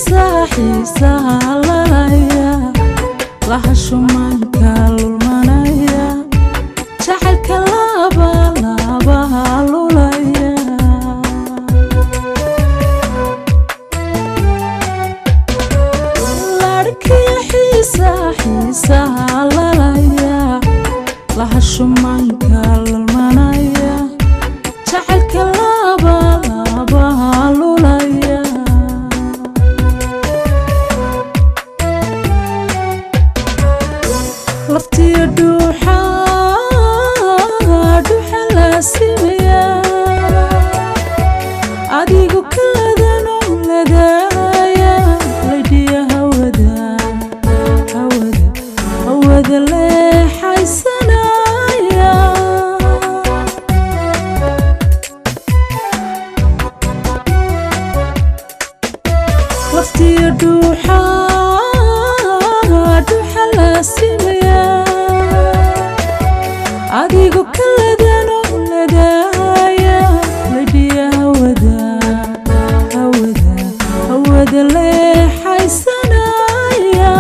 xiisaha lalaya lahasho manka lulmanaya jacaylka labaha lulaya larkiya xiisaha lalaya lahasho manka lulmanaya jacaylka labaha lulaya laftiya dhuuxa la simeya adigu kaladano ladaya ladhiya hawada leexaysanaya laftiya dhuuxa la simeya adigu kaladano ladaya ladhiya hawada leexaysanaya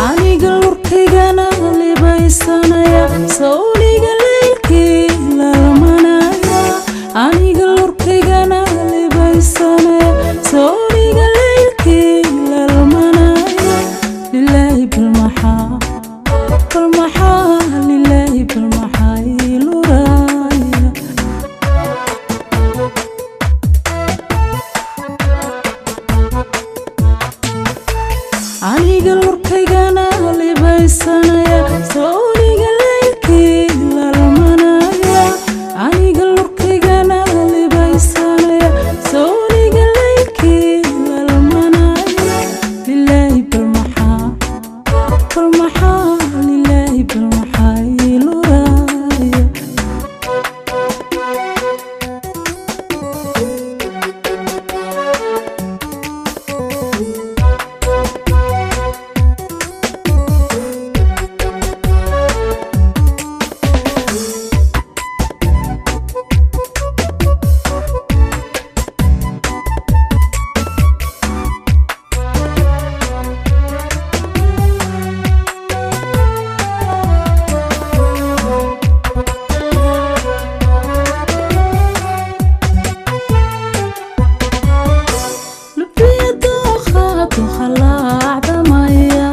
aniga lurkaygana libaysanaya sawniga leylkii lalmanaya aniga lurkaygana libaysanaya sawniga leylkii lalmanaya lilaahi bilmaxaa lilaahi bilmaxaa iluraya aniga lurkaygana libaysanaya sawniga leylkii lalmanaya aniga lurkaygana libaysanaya sawniga leylkii lalmanaya lilaahi bilmaxaa lilaahi bilmaxaa iluraya khalaacdamaya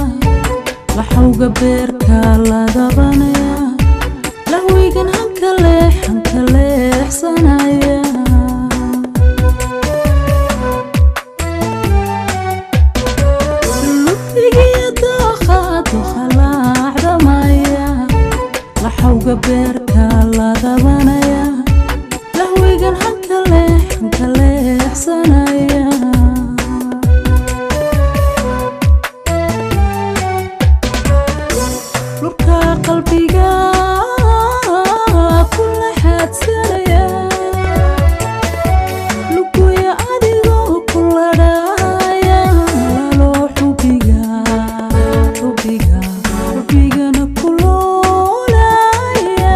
laxawga beerka la dabanaya lahwigan hanka leexsanaya lubigiya dookhadu khalaacdamaya laxawga beerka la dabanaya lahwigan hanka leexsanaya qalbiga kula xadsanaya luguya adigoo kula dhaya lalo xubigana kuloolaya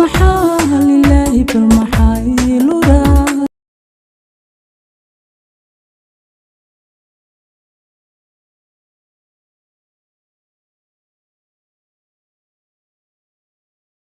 maxaa lilaahi bal maxaa